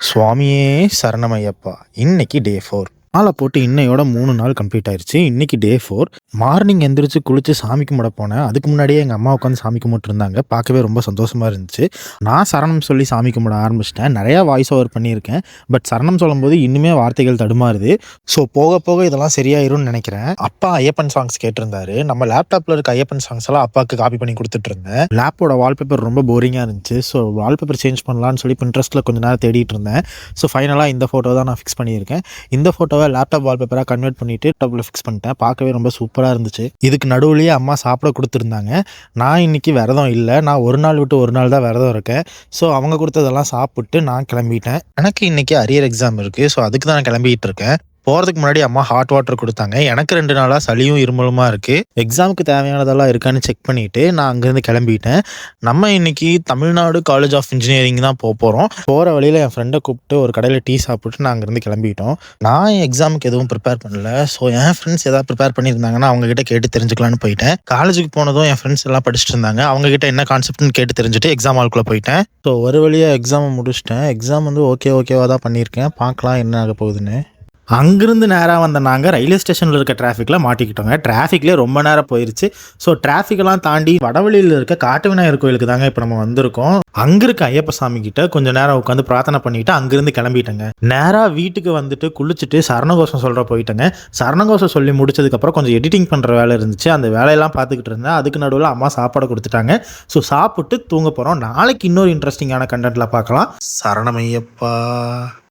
சுவாமியே சரணமையப்பா! இன்னைக்கு டே 4. மாலை போட்டு இன்னையோட 3 நாள் கம்ப்ளீட் ஆயிருச்சு. இன்னைக்கு டே 4. மார்னிங் எந்திரிச்சு குளிச்சு சாமி கும்பிட போனேன். அதுக்கு முன்னாடியே எங்க அம்மா உட்காந்து சாமி கும்பிட்டுருந்தாங்க. பார்க்கவே ரொம்ப சந்தோஷமா இருந்துச்சு. நான் சரணம் சொல்லி சாமி கும்பிட ஆரம்பிச்சுட்டேன். நெறையா வாய்ஸ் ஓவர் பண்ணியிருக்கேன். பட் சரணம் சொல்லும்போது இன்னுமே வார்த்தைகள் தடுமாறுது. ஸோ போக போக இதெல்லாம் சரியாயிரும்னு நெனைக்கிறேன். அப்பா ஐயப்பன் சாங்ஸ் கேட்டிருந்தாரு. நம்ம லேப்டாப்ல இருக்க ஐயப்பன் சாங்ஸ் எல்லாம் அப்பாவுக்கு காப்பி பண்ணி குடுத்துட்டுருந்தேன். லேப்போட வால்பேப்பர் ரொம்ப போரிங்கா இருந்துச்சு. ஸோ வால்பேப்பர் சேஞ்ச் பண்ணலான்னு சொல்லி Pinterestல கொஞ்ச நேரம் தேடிட்டு இருந்தேன். ஸோ ஃபைனலா இந்த ஃபோட்டோ தான் நான் ஃபிக்ஸ் பண்ணியிருக்கேன். இந்த ஃபோட்டோவ லேப்டாப் வால்பேப்பரா கன்வெர்ட் பண்ணிட்டு லேப்டாப்ல ஃபிக்ஸ் பண்ணிட்டேன். பார்க்கவே ரொம்ப சூப்பரா இருந்துச்சு. இதுக்கு நடுவுலயே அம்மா சாப்பிட குடுத்துருந்தாங்க. நான் இன்னைக்கு விரதம் இல்ல. நான் ஒரு நாள் விட்டு ஒரு நாள் தான் விரதம் இருக்கேன். ஸோ அவங்க குடுத்ததெல்லாம் சாப்பிட்டு நான் கிளம்பிட்டேன். எனக்கு இன்னைக்கு அரியர் எக்ஸாம் இருக்கு. ஸோ அதுக்கு தான் நான் கிளம்பிட்டு இருக்கேன். போறதுக்கு முன்னாடி அம்மா ஹாட் வாட்டர் குடுத்தாங்க. எனக்கு 2 நாளா சளியும் இருமலுமா இருக்கு. எக்ஸாமுக்கு தேவையானதெல்லாம் இருக்கான்னு செக் பண்ணிட்டு நான் அங்கேருந்து கிளம்பிட்டேன். நம்ம இன்னைக்கு தமிழ்நாடு காலேஜ் ஆஃப் இன்ஜினியரிங் தான் போறோம். போற வழியில என் ஃப்ரெண்டை கூப்பிட்டு ஒரு கடையில டீ சாப்பிட்டு நான் அங்கேருந்து கிளம்பிட்டோம். நான் எக்ஸாமுக்கு எதுவும் ப்ரிப்பேர் பண்ணல. ஸோ என் ஃப்ரெண்ட்ஸ் ஏதாவது ப்ரிப்பேர் பண்ணியிருந்தாங்கன்னா அவங்க கிட்ட கேட்டு தெரிஞ்சுக்கலான்னு போயிட்டேன். காலேஜுக்கு போனதும் என் ஃப்ரெண்ட்ஸ் எல்லாம் படிச்சுட்டு இருந்தாங்க. அவங்க கிட்ட என்ன கான்செப்ட்னு கேட்டு தெரிஞ்சுட்டு எக்ஸாம் ஹால்குள்ள போயிட்டேன். ஸோ ஒரு வழியா எக்ஸாமை முடிச்சிட்டேன். எக்ஸாம் வந்து ஓகேவா தான் பண்ணியிருக்கேன். பார்க்கலாம் என்ன ஆக போகுதுன்னு. அங்கிருந்து நேராக வந்த நாங்கள் ரயில்வே ஸ்டேஷனில் இருக்க டிராஃபிக்கில் மாட்டிக்கிட்டோங்க. டிராஃபிக்லேயே ரொம்ப நேரம் போயிருச்சு. ஸோ டிராஃபிக்கெல்லாம் தாண்டி வடவழியில் இருக்க காட்டு விநாயகர் கோயிலுக்கு தாங்க இப்போ நம்ம வந்திருக்கோம். அங்கே இருக்க ஐயப்ப சாமி கிட்ட கொஞ்சம் நேரம் உட்காந்து பிரார்த்தனை பண்ணிட்டு அங்கிருந்து கிளம்பிட்டேங்க. நேராக வீட்டுக்கு வந்துட்டு குளிச்சுட்டு சரணகோஷம் சொல்கிற போயிட்டேங்க. சரணகோஷம் சொல்லி முடிச்சதுக்கப்புறம் கொஞ்சம் எடிட்டிங் பண்ணுற வேலை இருந்துச்சு. அந்த வேலையெல்லாம் பார்த்துக்கிட்டு இருந்தேன். அதுக்கு நடுவில் அம்மா சாப்பாடு கொடுத்துட்டாங்க. ஸோ சாப்பிட்டு தூங்க போகிறோம். நாளைக்கு இன்னொரு இன்ட்ரெஸ்டிங்கான கண்டென்ட்டில் பார்க்கலாம். சரணமையப்பா.